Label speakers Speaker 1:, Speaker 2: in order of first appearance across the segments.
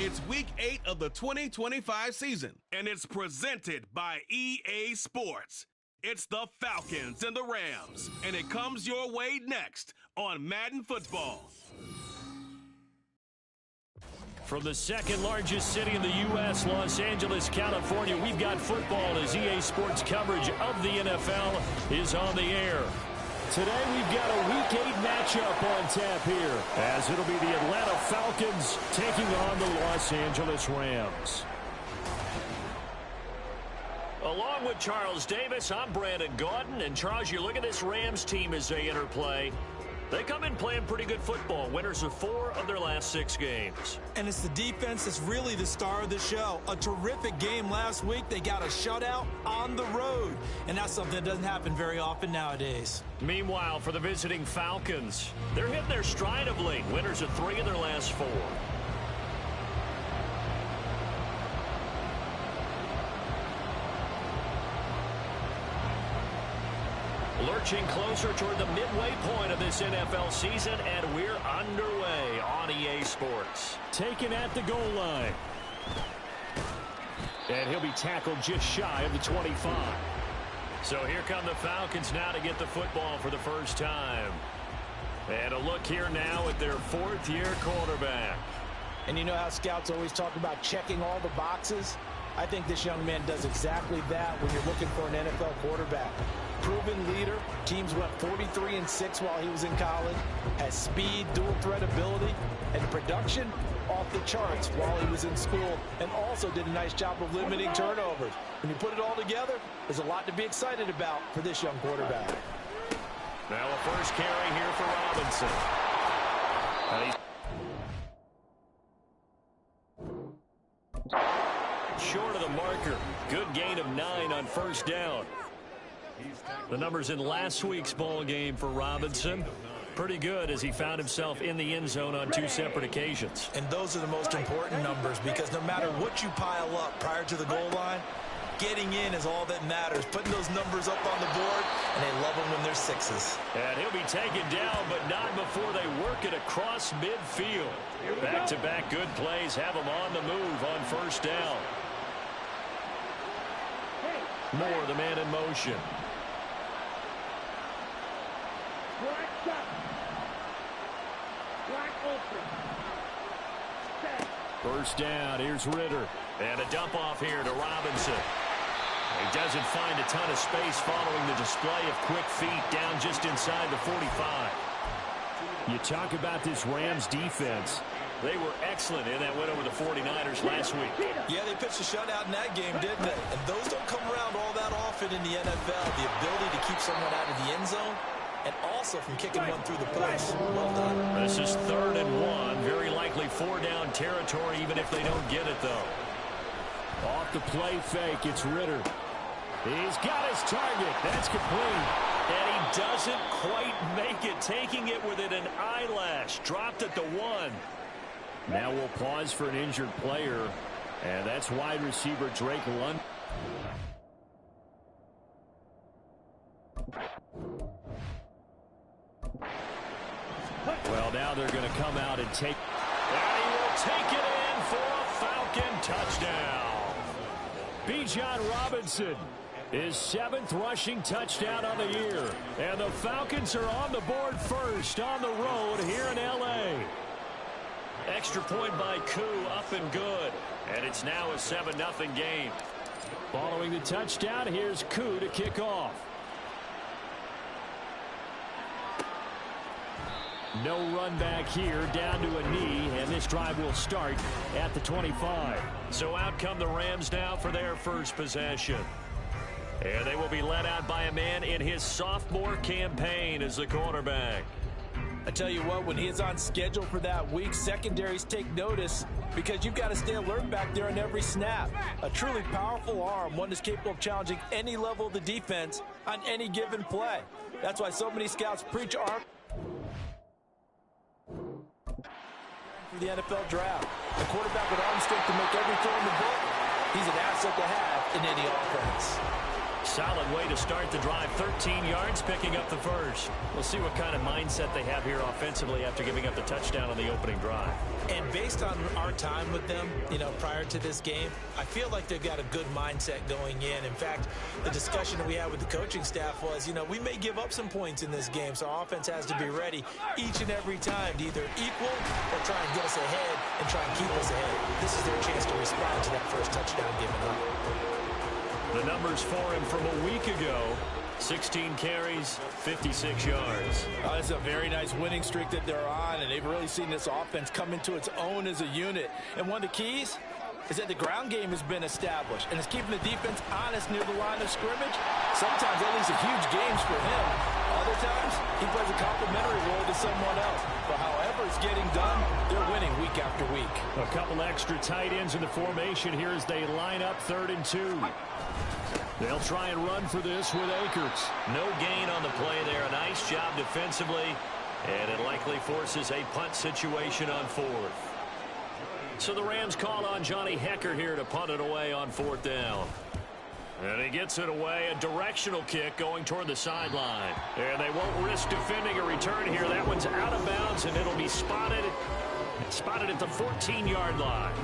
Speaker 1: It's week 8 of the 2025 season, and it's presented by EA Sports. It's the Falcons and the Rams, and it comes your way next on Madden Football.
Speaker 2: From the second largest city in the U.S., Los Angeles, California, we've got football as EA Sports coverage of the NFL is on the air. Today we've got a Week 8 matchup on tap here, as it'll be the Atlanta Falcons taking on the Los Angeles Rams. Along with Charles Davis, I'm Brandon Gaudin. And Charles, you look at this Rams team as they enter play. They come in playing pretty good football, winners of 4 of their last 6 games.
Speaker 3: And it's the defense that's really the star of the show. A terrific game last week. They got a shutout on the road. And that's something that doesn't happen very often nowadays.
Speaker 2: Meanwhile, for the visiting Falcons, they're hitting their stride of late, winners of 3 of their last 4. Lurching closer toward the midway point of this NFL season, and we're underway on EA Sports. Taken at the goal line. And he'll be tackled just shy of the 25. So here come the Falcons now to get the football for the first time. And a look here now at their 4th-year quarterback.
Speaker 3: And you know how scouts always talk about checking all the boxes? I think this young man does exactly that when you're looking for an NFL quarterback. Proven leader. Teams went 43-6 while he was in college. Has speed, dual threat ability, and production off the charts while he was in school, and also did a nice job of limiting turnovers. When you put it all together, there's a lot to be excited about for this young quarterback.
Speaker 2: Now a first carry here for Robinson. Short of the marker. Good gain of 9 on first down. The numbers in last week's ball game for Robinson, pretty good as he found himself in the end zone on 2 separate occasions.
Speaker 3: And those are the most important numbers, because no matter what you pile up prior to the goal line, getting in is all that matters. Putting those numbers up on the board, and they love them when they're 6s.
Speaker 2: And he'll be taken down, but not before they work it across midfield. Back-to-back good plays have him on the move on first down. Moore, the man in motion. First down, here's Ritter. And a dump off here to Robinson. He doesn't find a ton of space following the display of quick feet down just inside the 45. You talk about this Rams defense. They were excellent in that win over the 49ers last week.
Speaker 3: Yeah, they pitched a shutout in that game, didn't they? And those don't come around all that often in the NFL. The ability to keep someone out of the end zone and also from kicking one through the post. Well done.
Speaker 2: This is 3rd and 1. Very likely 4-down territory, even if they don't get it, though. Off the play fake, it's Ritter. He's got his target. That's complete. And he doesn't quite make it, taking it within an eyelash. Dropped at the 1. Now we'll pause for an injured player, and that's wide receiver Drake London. Well, now they're going to come out and take. And he will take it in for a Falcon touchdown. Bijan Robinson, his 7th rushing touchdown on the year. And the Falcons are on the board first on the road here in L.A. Extra point by Koo, up and good. And it's now a 7-0 game. Following the touchdown, here's Koo to kick off. No run back here, down to a knee, and this drive will start at the 25. So out come the Rams now for their first possession. And they will be led out by a man in his sophomore campaign as the quarterback.
Speaker 3: I tell you what, when he is on schedule for that week, secondaries take notice because you've got to stay alert back there on every snap. A truly powerful arm, one that's capable of challenging any level of the defense on any given play. That's why so many scouts preach arm for the NFL draft. The quarterback with arm strength to make every throw in the book, he's an asset to have in any offense.
Speaker 2: Solid way to start the drive. 13 yards, picking up the first. We'll see what kind of mindset they have here offensively after giving up the touchdown on the opening drive.
Speaker 3: And based on our time with them, prior to this game, I feel like they've got a good mindset going in. In fact, the discussion that we had with the coaching staff was, we may give up some points in this game, so our offense has to be ready each and every time to either equal or try and get us ahead and try and keep us ahead. This is their chance to respond to that first touchdown given up.
Speaker 2: The numbers for him from a week ago, 16 carries, 56 yards.
Speaker 3: It's a very nice winning streak that they're on, and they've really seen this offense come into its own as a unit. And one of the keys is that the ground game has been established, and it's keeping the defense honest near the line of scrimmage. Sometimes that leads to huge games for him. Other times, he plays a complementary role to someone else. But however it's getting done, they're winning week after week.
Speaker 2: A couple extra tight ends in the formation here as they line up 3rd and 2. They'll try and run for this with Akers. No gain on the play there. A nice job defensively. And it likely forces a punt situation on 4th. So the Rams call on Johnny Hekker here to punt it away on 4th down. And he gets it away. A directional kick going toward the sideline. And they won't risk defending a return here. That one's out of bounds, and it'll be spotted at the 14-yard line.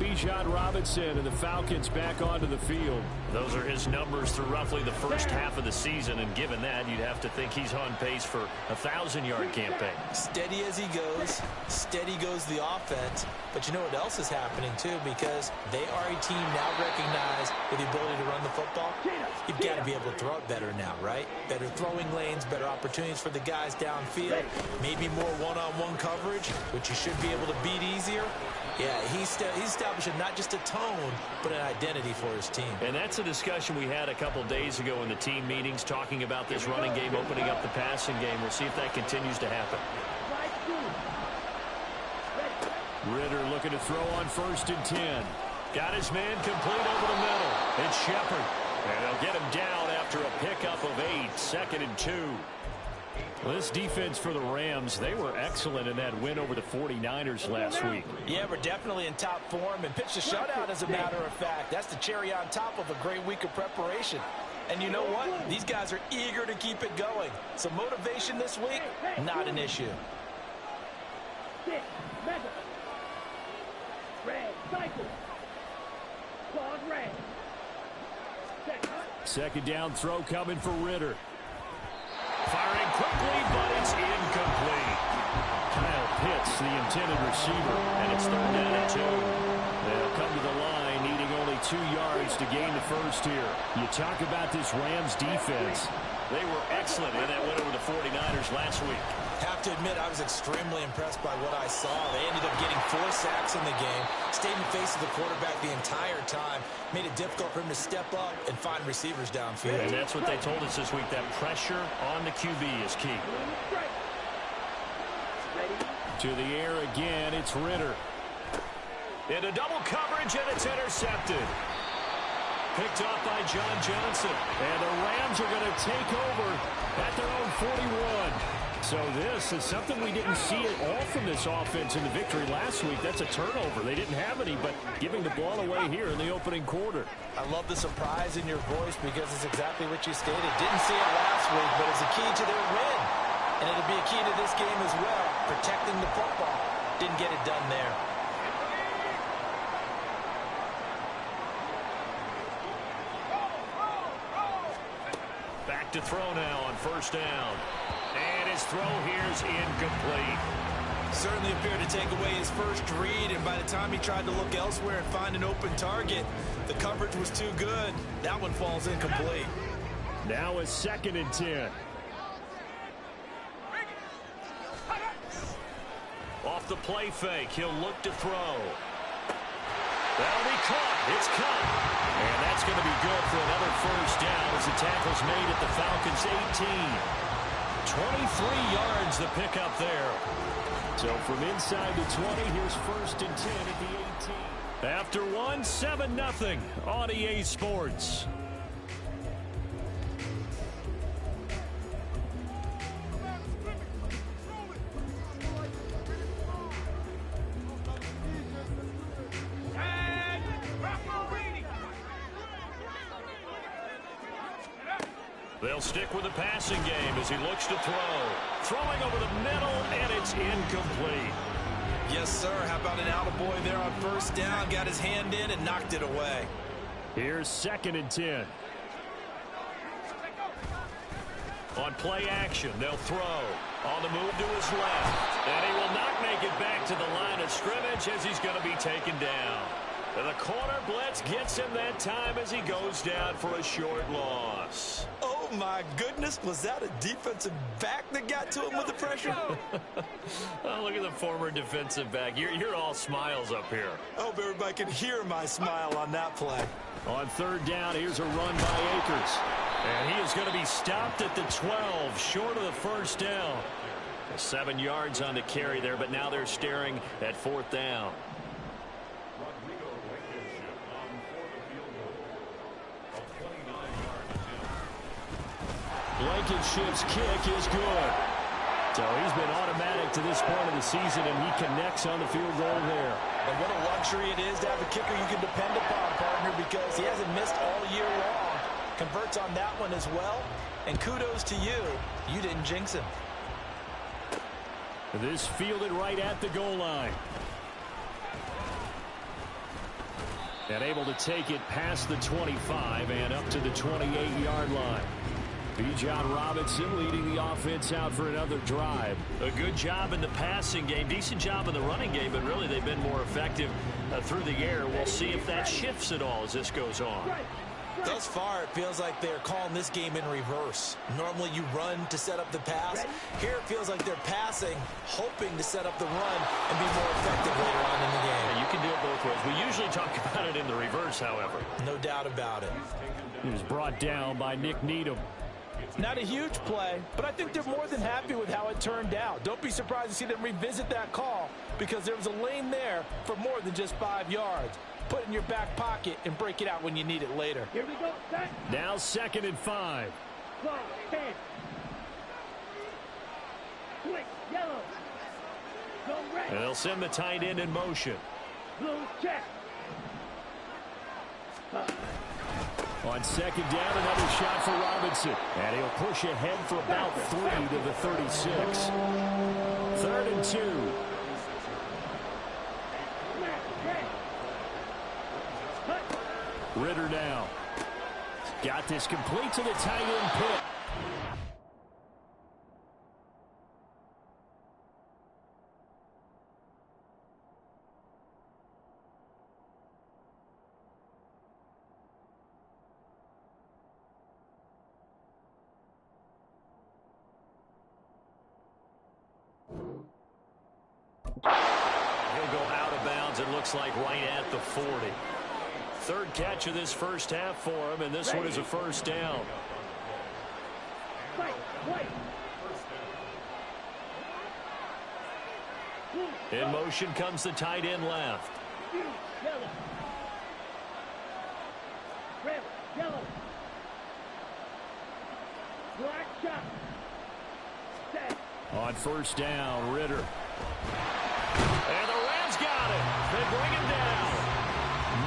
Speaker 2: Bijan Robinson and the Falcons back onto the field. Those are his numbers through roughly the first half of the season, and given that, you'd have to think he's on pace for a 1,000-yard campaign.
Speaker 3: Steady as he goes, steady goes the offense. But you know what else is happening, too, because they are a team now recognized with the ability to run the football. You've got to be able to throw it better now, right? Better throwing lanes, better opportunities for the guys downfield, maybe more one-on-one coverage, which you should be able to beat easier. Yeah, he's establishing not just a tone, but an identity for his team.
Speaker 2: And that's a discussion we had a couple days ago in the team meetings, talking about this running game, opening up the passing game. We'll see if that continues to happen. Ritter looking to throw on 1st and 10. Got his man complete over the middle. It's Shepard. And they'll get him down after a pickup of 8, 2nd and 2. Well, this defense for the Rams, they were excellent in that win over the 49ers last week.
Speaker 3: Yeah, we're definitely in top form and pitched a shutout, as a matter of fact. That's the cherry on top of a great week of preparation. And you know what? These guys are eager to keep it going. So motivation this week, not an issue.
Speaker 2: Second down throw coming for Ritter. Firing quickly, but it's incomplete. Kyle Pitts, the intended receiver, and it's 3rd down and 2. They'll come to the line needing only 2 yards to gain the first here. You talk about this Rams defense.
Speaker 4: They were excellent in that win over the 49ers last week.
Speaker 3: Have to admit, I was extremely impressed by what I saw. They ended up getting 4 sacks in the game, stayed in the face of the quarterback the entire time, made it difficult for him to step up and find receivers downfield.
Speaker 4: And that's what they told us this week, that pressure on the QB is key.
Speaker 2: To the air again, it's Ritter.
Speaker 4: Into double coverage, and it's intercepted. Picked off by John Johnson.
Speaker 2: And the Rams are going to take over at their own 41. So this is something we didn't see at all from this offense in the victory last week. That's a turnover. They didn't have any, but giving the ball away here in the opening quarter.
Speaker 3: I love the surprise in your voice because it's exactly what you stated. Didn't see it last week, but it's a key to their win. And it'll be a key to this game as well, protecting the football. Didn't get it done there.
Speaker 4: Back to throw now on first down. And his throw here is incomplete.
Speaker 3: Certainly appeared to take away his first read, and by the time he tried to look elsewhere and find an open target, the coverage was too good. That one falls incomplete.
Speaker 2: Now a 2nd and 10.
Speaker 4: Off the play fake, he'll look to throw. That'll be caught. It's caught. And that's going to be good for another first down as the tackle's made at the Falcons' 18. 23 yards the pickup there.
Speaker 2: So from inside the 20, here's 1st and 10 at the 18.
Speaker 4: After one, 7-0 on EA Sports. They'll stick with the passing game as he looks to throw. Throwing over the middle, and it's incomplete.
Speaker 3: Yes, sir. How about an attaboy there on first down? Got his hand in and knocked it away.
Speaker 2: Here's 2nd and 10.
Speaker 4: On play action, they'll throw. On the move to his left. And he will not make it back to the line of scrimmage as he's going to be taken down. And the corner blitz gets him that time as he goes down for a short loss.
Speaker 3: Oh, my goodness. Was that a defensive back that got to him with the pressure?
Speaker 4: Oh, look at the former defensive back. You're all smiles up here.
Speaker 3: I hope everybody can hear my smile on that play.
Speaker 2: On 3rd down, here's a run by Akers.
Speaker 4: And he is going to be stopped at the 12, short of the first down. 7 yards on the carry there, but now they're staring at 4th down.
Speaker 2: Blankenship's kick is good. So he's been automatic to this point of the season, and he connects on the field goal there.
Speaker 3: And what a luxury it is to have a kicker you can depend upon, partner, because he hasn't missed all year long. Converts on that one as well. And kudos to you. You didn't jinx him.
Speaker 2: This fielded right at the goal line. And able to take it past the 25 and up to the 28-yard line. Bijan Robinson leading the offense out for another drive.
Speaker 4: A good job in the passing game, decent job in the running game, but really they've been more effective through the air. We'll see if that shifts at all as this goes on.
Speaker 3: Thus far, it feels like they're calling this game in reverse. Normally you run to set up the pass. Here it feels like they're passing, hoping to set up the run and be more effective later on in the game.
Speaker 4: Yeah, you can do it both ways. We usually talk about it in the reverse, however.
Speaker 3: No doubt about it.
Speaker 2: He was brought down by Nick Needham.
Speaker 3: Not a huge play, but I think they're more than happy with how it turned out. Don't be surprised to see them revisit that call because there was a lane there for more than just 5 yards. Put it in your back pocket and break it out when you need it later.
Speaker 5: Here we go. Set.
Speaker 2: Now 2nd and 5.
Speaker 5: Go. 10. Quick. Yellow. Go red.
Speaker 2: And they'll send the tight end in motion.
Speaker 5: Blue check.
Speaker 2: On 2nd down, another shot for Robinson. And he'll push ahead for about 3 to the 36. 3rd and 2. Ritter now. Got this complete to the tight end pick.
Speaker 4: looks like right at the 40. Third catch of this first half for him, and this one is a first down. In motion comes the tight end left.
Speaker 5: Red, yellow. Black shot. Set.
Speaker 2: On first down, Ritter.
Speaker 4: And the Rams got it. They bring him down.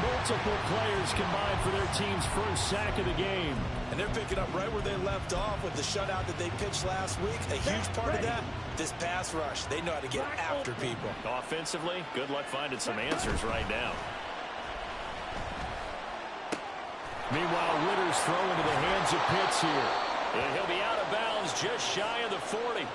Speaker 2: Multiple players combined for their team's first sack of the game.
Speaker 3: And they're picking up right where they left off with the shutout that they pitched last week. A huge part of that, this pass rush. They know how to get after people.
Speaker 4: Offensively, good luck finding some answers right now.
Speaker 2: Meanwhile, Ritter's throw into the hands of Pitts here.
Speaker 4: And he'll be out of bounds just shy of the 40.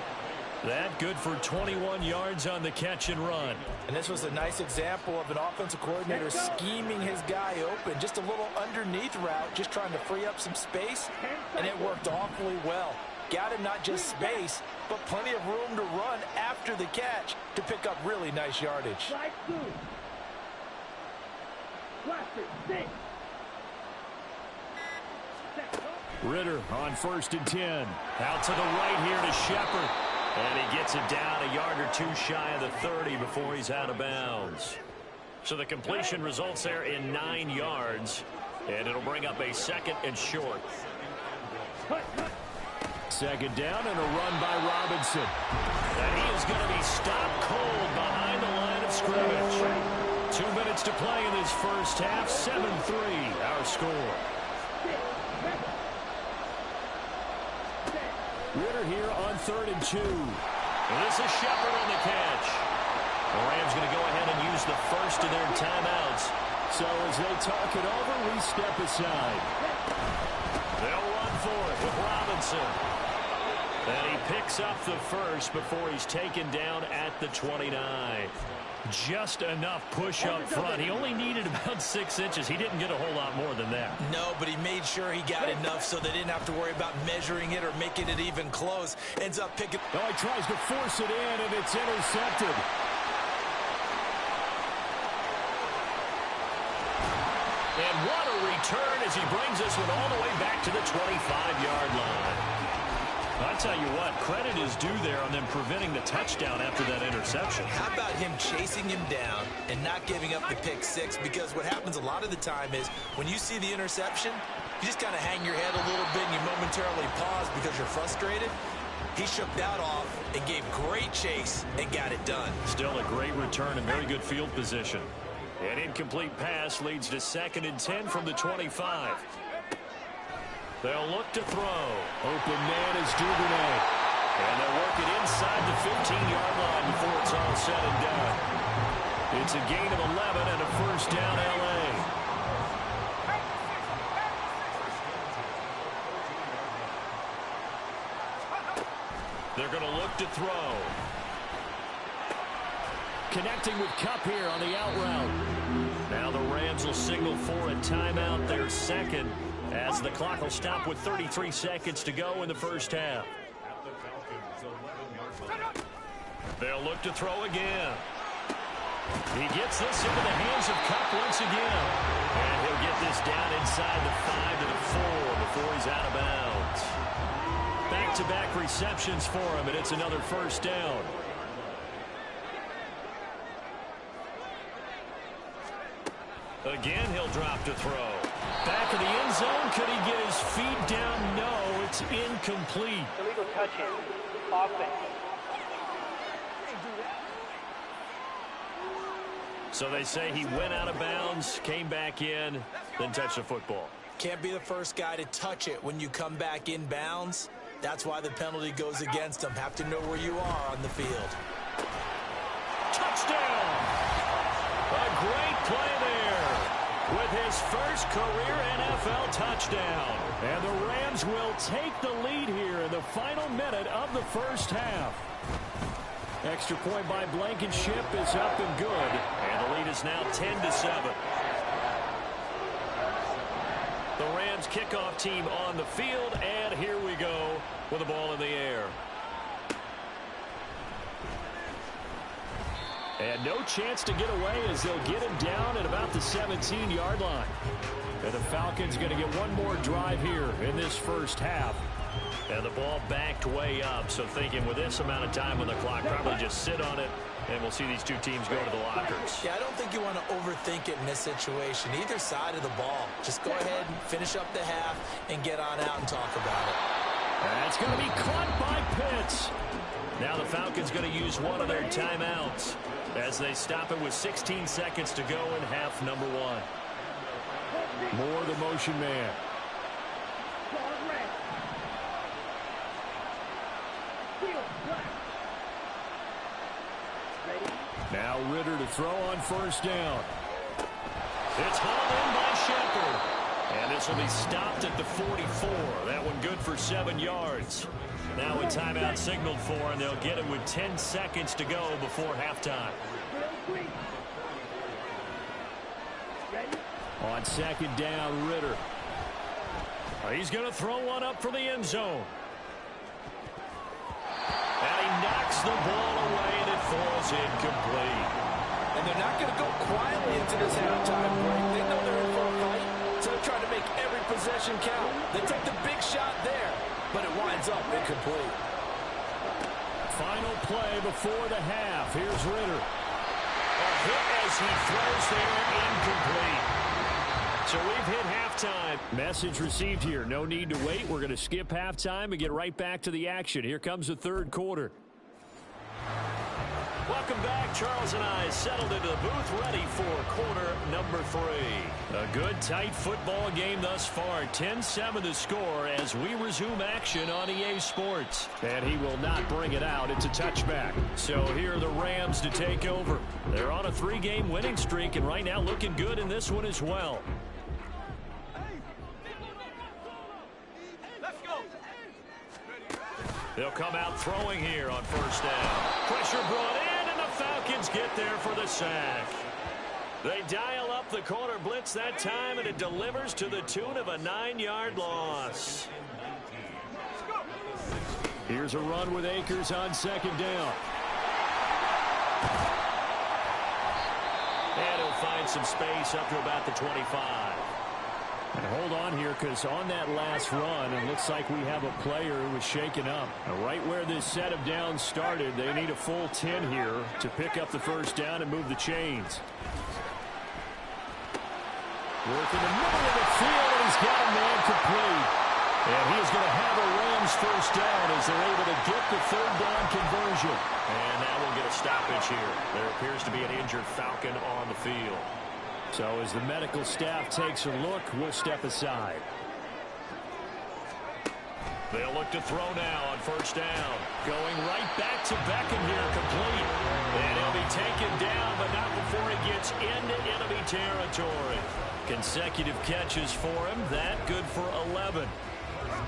Speaker 2: That good for 21 yards on the catch and run.
Speaker 3: And this was a nice example of an offensive coordinator scheming his guy open. Just a little underneath route, just trying to free up some space. And it worked awfully well. Got him not just space, but plenty of room to run after the catch to pick up really nice yardage.
Speaker 5: Slide two. Blaster, six.
Speaker 2: Ritter on 1st and 10.
Speaker 4: Out to the right here to Shepard. And he gets it down a yard or two shy of the 30 before he's out of bounds. So the completion results there in 9 yards. And it'll bring up a second and short.
Speaker 2: Second down and a run by Robinson.
Speaker 4: And he is going to be stopped cold behind the line of scrimmage.
Speaker 2: 2 minutes to play in this first half. 7-3 our score. Ritter here on 3rd and 2.
Speaker 4: And this is Shepard on the catch. The Rams going to go ahead and use the first of their timeouts.
Speaker 2: So as they talk it over, we step aside.
Speaker 4: They'll run for it with Robinson. And he picks up the first before he's taken down at the 29.
Speaker 2: Just enough push up front. He only needed about 6 inches. He didn't get a whole lot more than that.
Speaker 3: No, but he made sure he got enough so they didn't have to worry about measuring it or making it even close. Ends up picking.
Speaker 2: Oh, he tries to force it in, and it's intercepted.
Speaker 4: And what a return as he brings this one all the way back to the 25-yard line. I'll tell you what, credit is due there on them preventing the touchdown after that interception.
Speaker 3: How about him chasing him down and not giving up the pick six? Because what happens a lot of the time is when you see the interception, you just kind of hang your head a little bit and you momentarily pause because you're frustrated. He shook that off and gave great chase and got it done.
Speaker 4: Still a great return and very good field position. An incomplete pass leads to 2nd and 10 from the 25. They'll look to throw.
Speaker 2: Open man is Duvernay.
Speaker 4: And they'll work it inside the 15-yard line before it's all said and done. It's a gain of 11 and a first down L.A. They're going to look to throw.
Speaker 2: Connecting with Kupp here on the out route.
Speaker 4: Now the Rams will signal for a timeout, their second, as the clock will stop with 33 seconds to go in the first half. They'll look to throw again. He gets this into the hands of Kupp once again. And he'll get this down inside the 5 to the 4 before he's out of bounds. Back-to-back receptions for him, and it's another first down. Again, he'll drop to throw. Back of the end zone. Could he get his feet down? No, it's incomplete.
Speaker 5: Illegal touching. Offense.
Speaker 4: So they say he went out of bounds, came back in, then touched the football.
Speaker 3: Can't be the first guy to touch it when you come back in bounds. That's why the penalty goes against him. Have to know where you are on the field.
Speaker 4: Touchdown! A great play there with his first career NFL touchdown.
Speaker 2: And the Rams will take the lead here in the final minute of the first half. Extra point by Blankenship is up and good.
Speaker 4: And the lead is now 10-7. The Rams kickoff team on the field, and here we go with the ball in the air.
Speaker 2: And no chance to get away as they'll get him down at about the 17-yard line. And the Falcons going to get one more drive here in this first half.
Speaker 4: And the ball backed way up, so thinking with this amount of time on the clock, probably just sit on it, and we'll see these two teams go to the lockers.
Speaker 3: Yeah, I don't think you want to overthink it in this situation. Either side of the ball. Just go ahead and finish up the half and get on out and talk about it.
Speaker 2: That's going to be caught by Pitts.
Speaker 4: Now the Falcons going to use one of their timeouts as they stop it with 16 seconds to go in half number one.
Speaker 2: More the motion man. Now Ritter to throw on first down.
Speaker 4: It's hauled in by Shepard. And this will be stopped at the 44. That one good for 7 yards. Now a timeout signaled for, and they'll get it with 10 seconds to go before halftime.
Speaker 2: On second down, Ritter.
Speaker 4: He's going to throw one up for the end zone. And he knocks the ball away, and it falls incomplete.
Speaker 3: And they're not going to go quietly into this halftime break. They know they're in for a fight, so they're trying to make every possession count. They take the big shot there, but it winds up incomplete.
Speaker 2: Final play before the half. Here's Ritter.
Speaker 4: A hit as he throws there, incomplete. So we've hit halftime.
Speaker 2: Message received here. No need to wait. We're going to skip halftime and get right back to the action. Here comes the third quarter.
Speaker 4: Welcome back. Charles and I settled into the booth ready for quarter number 3.
Speaker 2: A good, tight football game thus far. 10-7 the score as we resume action on EA Sports. And he will not bring it out. It's a touchback. So here are the Rams to take over. They're on a 3-game winning streak and right now looking good in this one as well.
Speaker 4: They'll come out throwing here on first down. Pressure brought in, and the Falcons get there for the sack. They dial up the corner blitz that time, and it delivers to the tune of a 9-yard loss.
Speaker 2: Here's a run with Akers on second down.
Speaker 4: And he'll find some space up to about the 25.
Speaker 2: And hold on here, because on that last run, it looks like we have a player who was shaken up. Right where this set of downs started, they need a full 10 here to pick up the first down and move the chains. Working the middle of the field, and he's got a man complete. And he's going to have a Rams first down as they're able to get the third down conversion.
Speaker 4: And now we'll get a stoppage here. There appears to be an injured Falcon on the field.
Speaker 2: So as the medical staff takes a look, we'll step aside.
Speaker 4: They'll look to throw now on first down. Going right back to Beckham here, complete. And he'll be taken down, but not before he gets into enemy territory.
Speaker 2: Consecutive catches for him. That good for 11.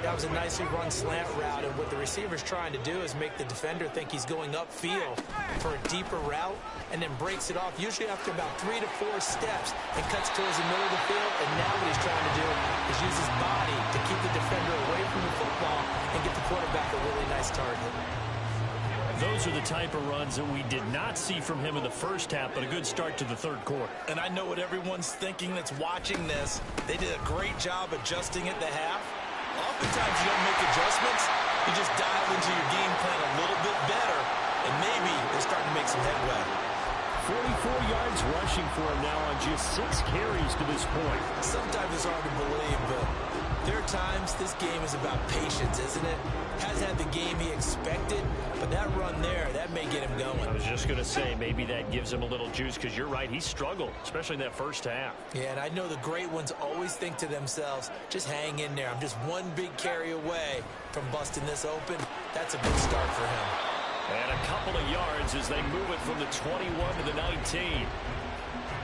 Speaker 3: That was a nicely run slant route, and what the receiver's trying to do is make the defender think he's going upfield for a deeper route, and then breaks it off, usually after about 3 to 4 steps, and cuts towards the middle of the field. And now what he's trying to do is use his body to keep the defender away from the football and get the quarterback a really nice target.
Speaker 2: Those are the type of runs that we did not see from him in the first half, but a good start to the third quarter.
Speaker 3: And I know what everyone's thinking that's watching this. They did a great job adjusting at the half. Oftentimes you don't make adjustments. You just dive into your game plan a little bit better, and maybe they're starting to make some headway.
Speaker 2: 44 yards rushing for him now on just 6 carries to this point.
Speaker 3: Sometimes it's hard to believe, but there are times this game is about patience, isn't it? Hasn't had the game he expected, but that run there, that may get him going.
Speaker 4: I was just going to say, maybe that gives him a little juice, because you're right, he struggled, especially in that first half.
Speaker 3: Yeah, and I know the great ones always think to themselves, just hang in there. I'm just one big carry away from busting this open. That's a good start for him.
Speaker 4: And a couple of yards as they move it from the 21 to the 19.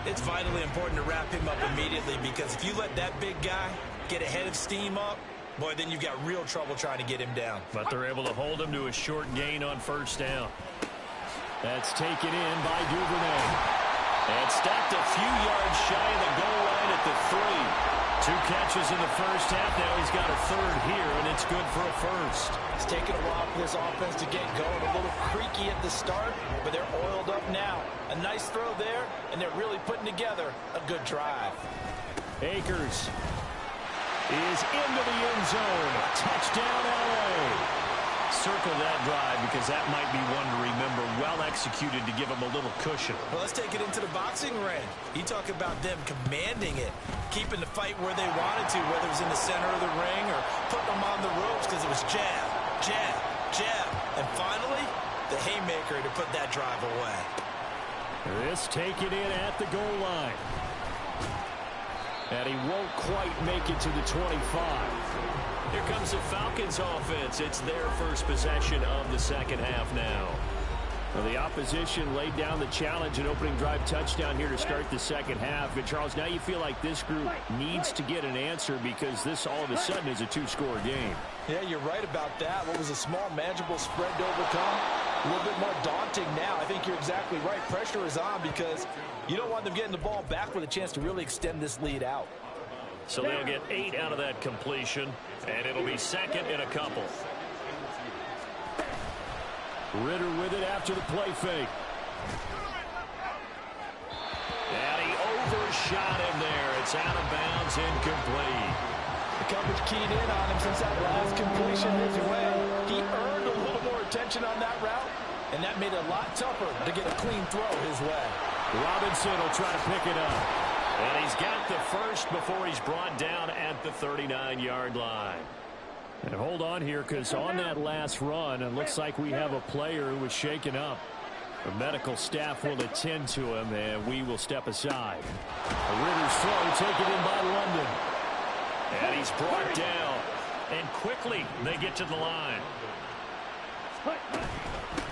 Speaker 3: It's vitally important to wrap him up immediately, because if you let that big guy get ahead of steam up, boy, then you've got real trouble trying to get him down.
Speaker 2: But they're able to hold him to a short gain on first down. That's taken in by Duvernay.
Speaker 4: And stopped a few yards shy of the goal line at the 3.
Speaker 2: 2 catches in the first half. Now he's got a third here, and it's good for a first.
Speaker 3: It's taken a while for this offense to get going. A little creaky at the start, but they're oiled up now. A nice throw there, and they're really putting together a good drive.
Speaker 2: Akers is into the end zone. Touchdown, L.A. Circle that drive because that might be one to remember. Well executed to give him a little cushion.
Speaker 3: Well, let's take it into the boxing ring. You talk about them commanding it, keeping the fight where they wanted to, whether it was in the center of the ring or putting them on the ropes because it was jab, jab, jab. And finally, the haymaker to put that drive away.
Speaker 2: This taken in at the goal line. And he won't quite make it to the 25. Here comes the Falcons offense. It's their first possession of the second half now. Well, the opposition laid down the challenge and opening drive touchdown here to start the second half. And, Charles, now you feel like this group needs to get an answer because this all of a sudden is a 2-score game.
Speaker 3: Yeah, you're right about that. What was a small, manageable spread to overcome, a little bit more daunting now. I think you're exactly right. Pressure is on because you don't want them getting the ball back with a chance to really extend this lead out.
Speaker 4: So they'll get 8 out of that completion, and it'll be second in a couple.
Speaker 2: Ritter with it after the play fake.
Speaker 4: And he overshot him there. It's out of bounds, incomplete.
Speaker 3: The coverage keyed in on him since that last completion his way. He earned a little more attention on that route, and that made it a lot tougher to get a clean throw his way.
Speaker 2: Robinson will try to pick it up.
Speaker 4: And he's got the first before he's brought down at the 39-yard line.
Speaker 2: And hold on here because on that last run, it looks like we have a player who was shaken up. The medical staff will attend to him, and we will step aside. A Ritter's throw taken in by London.
Speaker 4: And he's brought down. And quickly they get to the line.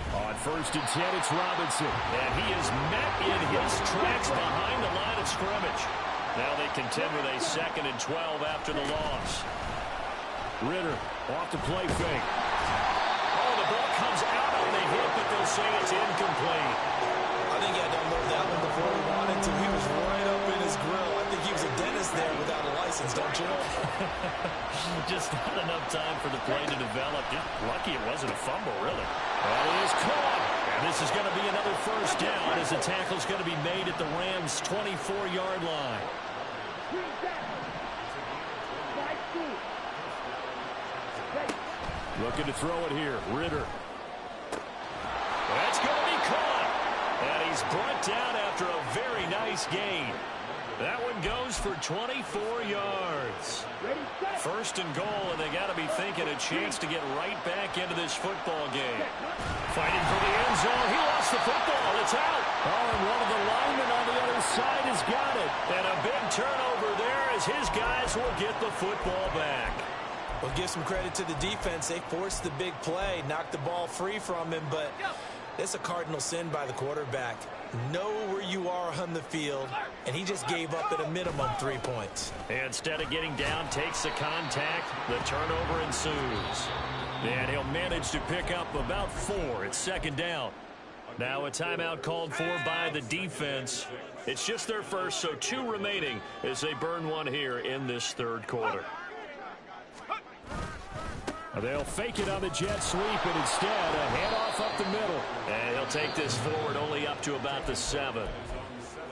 Speaker 2: On 1st and 10, it's Robinson.
Speaker 4: And he is met in his tracks behind the line of scrimmage. Now they contend with a 2nd and 12 after the loss.
Speaker 2: Ritter off the play fake.
Speaker 4: Oh, the ball comes out on the hit, but they'll say it's incomplete.
Speaker 3: I think he had to unload that one before he wanted to. He was right up in his grill. I think he was a dentist there without a license, don't you?
Speaker 4: Just not enough time for the play to develop. Just lucky it wasn't a fumble, really.
Speaker 2: That is caught. And this is going to be another first down as the tackle's going to be made at the Rams' 24-yard line. Looking to throw it here. Ritter.
Speaker 4: That's going to be caught. And he's brought down after a very nice gain. That one goes for 24 yards. 1st and goal, and they got to be thinking a chance to get right back into this football game. Fighting for the end zone. He lost the football. It's out.
Speaker 2: Oh, and one of the linemen on the other side has got it.
Speaker 4: And a big turnover there as his guys will get the football back.
Speaker 3: Well, give some credit to the defense. They forced the big play, knocked the ball free from him, but it's a cardinal sin by the quarterback. Know where you are on the field, and he just gave up at a minimum 3 points.
Speaker 4: Instead of getting down, takes the contact, the turnover ensues.
Speaker 2: And he'll manage to pick up about 4. It's 2nd down.
Speaker 4: Now a timeout called for by the defense. It's just their first, so 2 remaining as they burn one here in this 3rd quarter.
Speaker 2: They'll fake it on the jet sweep, and instead a handoff up the middle.
Speaker 4: And he'll take this forward only up to about the 7.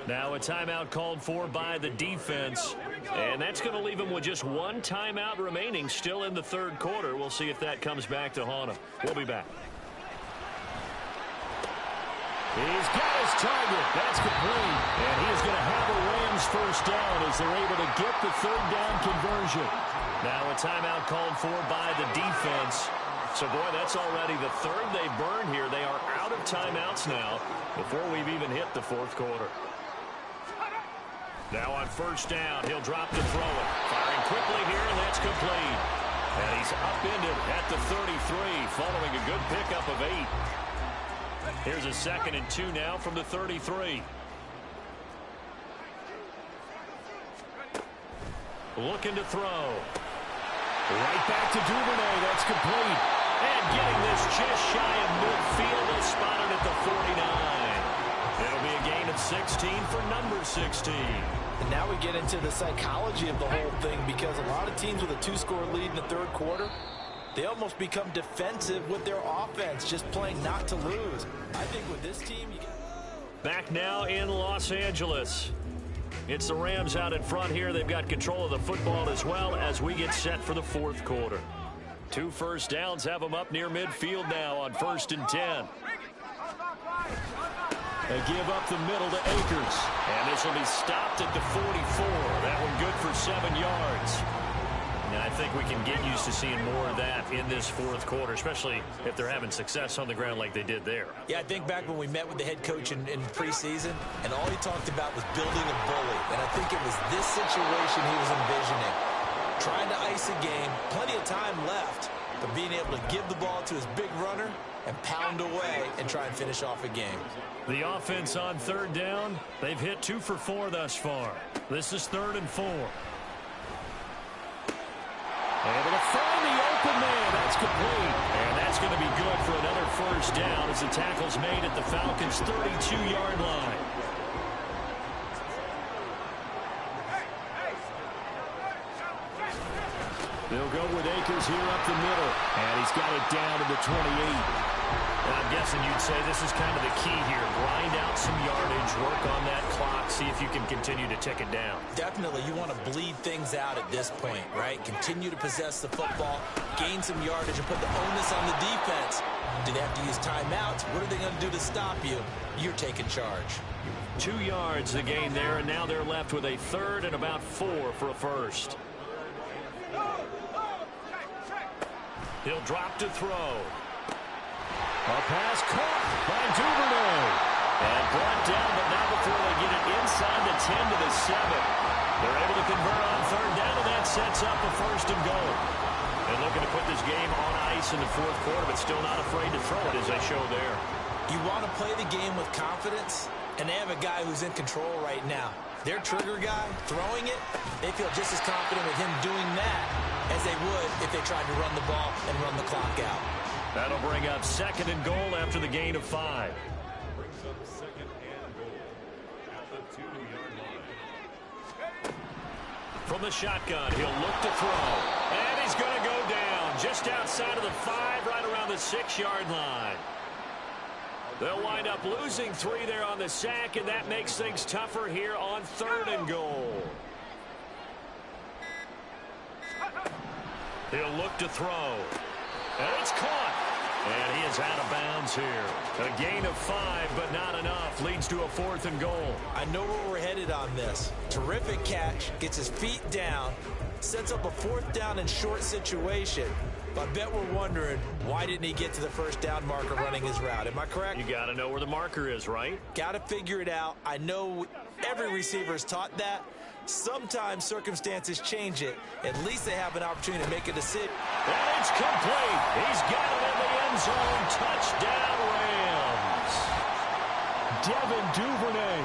Speaker 4: Now a timeout called for by the defense. And that's going to leave him with just 1 timeout remaining still in the 3rd quarter. We'll see if that comes back to haunt him. We'll be back.
Speaker 2: He's got his target. That's complete. And he is going to have a Rams first down as they're able to get the 3rd down conversion.
Speaker 4: Now a timeout called for by the defense. So, boy, that's already the 3rd they burn here. They are out of timeouts now before we've even hit the 4th quarter. Now on 1st down, he'll drop to throw it. Firing quickly here, and that's complete. And he's upended at the 33 following a good pickup of 8. Here's a 2nd and 2 now from the 33. Looking to throw.
Speaker 2: Right back to Duvernay. That's complete.
Speaker 4: And getting this just shy of midfield. They'll spot it at the 49. It'll be a gain of 16 for number 16.
Speaker 3: And now we get into the psychology of the whole thing, because a lot of teams with a 2-score lead in the third quarter, they almost become defensive with their offense, just playing not to lose. I think with this team, you get...
Speaker 4: Back now in Los Angeles. It's the Rams out in front here. They've got control of the football as well as we get set for the fourth quarter. 2 first downs have them up near midfield now on 1st and 10. They give up the middle to Akers. And this will be stopped at the 44. That one good for 7 yards. And I think we can get used to seeing more of that in this fourth quarter, especially if they're having success on the ground like they did there.
Speaker 3: Yeah, I think back when we met with the head coach in preseason, and all he talked about was building a bully. And I think it was this situation he was envisioning. Trying to ice a game, plenty of time left, but being able to give the ball to his big runner and pound away and try and finish off a game.
Speaker 4: The offense on 3rd down, they've hit 2 for 4 thus far. This is 3rd and 4. Able to find the open man. That's complete. And that's going to be good for another first down as the tackle's made at the Falcons' 32-yard line. They'll go with Akers here up the middle. And he's got it down to the 28. And I'm guessing you'd say this is kind of the key here. Grind out some yardage, work on that clock, see if you can continue to tick it down.
Speaker 3: Definitely, you want to bleed things out at this point, right? Continue to possess the football, gain some yardage, and put the onus on the defense. Do they have to use timeouts? What are they going to do to stop you? You're taking charge.
Speaker 4: 2 yards the gain there, and now they're left with a 3rd and about 4 for a first. He'll drop to throw. A pass caught by Duvernay. And brought down, but not before they get it inside the 10 to the 7. They're able to convert on 3rd down, and that sets up a 1st and goal. And looking to put this game on ice in the fourth quarter, but still not afraid to throw it as they show there.
Speaker 3: You want to play the game with confidence, and they have a guy who's in control right now. Their trigger guy, throwing it, they feel just as confident with him doing that as they would if they tried to run the ball and run the clock out.
Speaker 4: That'll bring up 2nd and goal after the gain of 5.
Speaker 1: Brings up 2nd and goal at the 2-yard line.
Speaker 4: From the shotgun, he'll look to throw. And he's going to go down just outside of the 5, right around the 6-yard line. They'll wind up losing 3 there on the sack, and that makes things tougher here on 3rd and goal. He'll look to throw. And it's caught. And he is out of bounds here. A gain of 5, but not enough. Leads to a 4th and goal.
Speaker 3: I know where we're headed on this. Terrific catch. Gets his feet down. Sets up a 4th down and short situation. But I bet we're wondering, why didn't he get to the 1st down marker running his route? Am I correct?
Speaker 4: You got to know where the marker is, right?
Speaker 3: Got to figure it out. I know every receiver is taught that. Sometimes circumstances change it. At least they have an opportunity to make a decision.
Speaker 4: And it's complete. He's got it in the end zone. Touchdown, Rams. Devin Duvernay.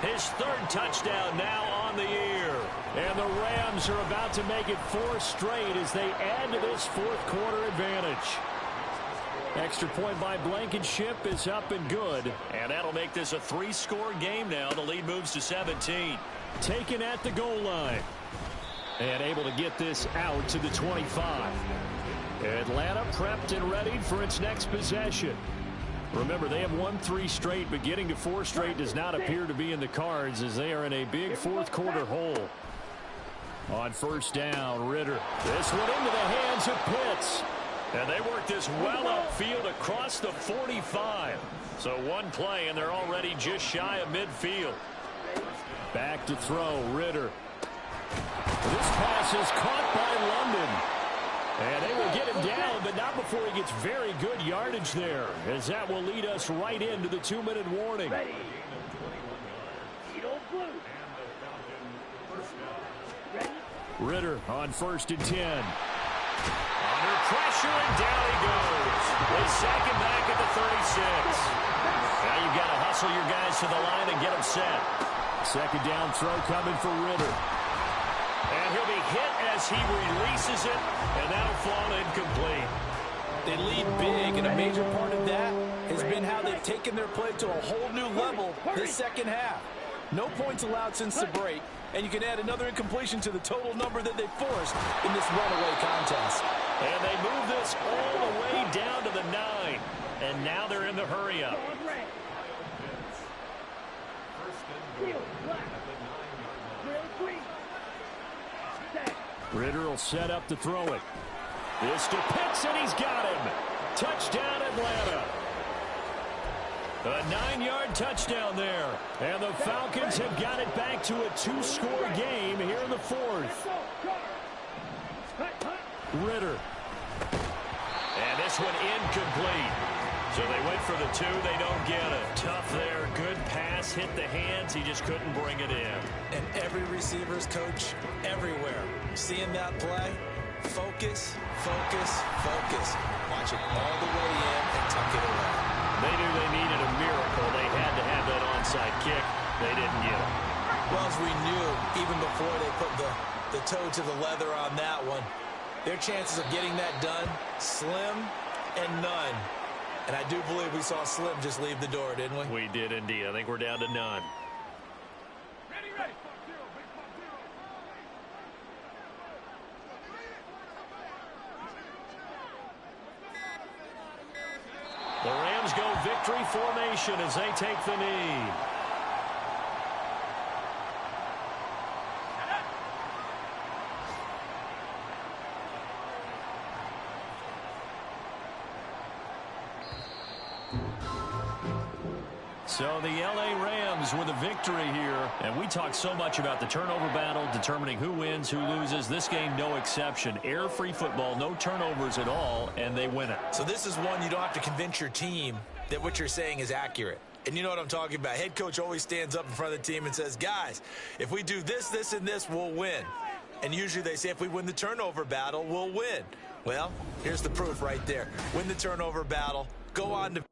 Speaker 4: His 3rd touchdown now on the year. And the Rams are about to make it 4 straight as they add to this fourth quarter advantage. Extra point by Blankenship is up and good. And that'll make this a 3-score game now. The lead moves to 17. Taken at the goal line. And able to get this out to the 25. Atlanta prepped and ready for its next possession. Remember, they have won 3 straight, but getting to 4 straight does not appear to be in the cards as they are in a big fourth quarter hole. On 1st down, Ritter. This one into the hands of Pitts. And they work this well upfield across the 45. So 1 play, and they're already just shy of midfield. Back to throw, Ritter. This pass is caught by London. And they will get him down, but not before he gets very good yardage there, as that will lead us right into the 2-minute warning.
Speaker 5: Ready. Eagle blue. Ready.
Speaker 4: Ritter on 1st and 10. Under pressure, and down he goes. They sack him back at the 36. Now you've got to hustle your guys to the line and get them set. 2nd down throw coming for Ritter. And he'll be hit as he releases it, and that'll fall incomplete.
Speaker 3: They lead big, and a major part of that is has been how they've taken their play to a whole new level this second half. No points allowed since the break, and you can add another incompletion to the total number that they forced in this runaway contest.
Speaker 4: And they move this all the way down to the 9. And now they're in the hurry-up. Ritter will set up to throw it. This to Pitts, and he's got him. Touchdown, Atlanta. A 9-yard touchdown there. And the Falcons have got it back to a 2-score game here in the 4th. Ritter. And this one incomplete. So they went for the 2. They don't get it. Tough there. Good pass. Hit the hands. He just couldn't bring it in.
Speaker 3: And every receiver's coach everywhere. Seeing that play, focus, focus, focus. Watch it all the way in and tuck it away.
Speaker 4: They knew they needed a miracle. They had to have that onside kick. They didn't get it.
Speaker 3: Well, as we knew, even before they put the toe to the leather on that one, their chances of getting that done, slim and none. And I do believe we saw Slim just leave the door, didn't we?
Speaker 4: We did indeed. I think we're down to none.
Speaker 5: Ready.
Speaker 4: The Rams go victory formation as they take the knee. So the L.A. Rams with a victory here. And we talked so much about the turnover battle, determining who wins, who loses. This game, no exception. Air-free football, no turnovers at all, and they win it.
Speaker 3: So this is one you don't have to convince your team that what you're saying is accurate. And you know what I'm talking about. Head coach always stands up in front of the team and says, guys, if we do this, this, and this, we'll win. And usually they say if we win the turnover battle, we'll win. Well, here's the proof right there. Win the turnover battle. Go on to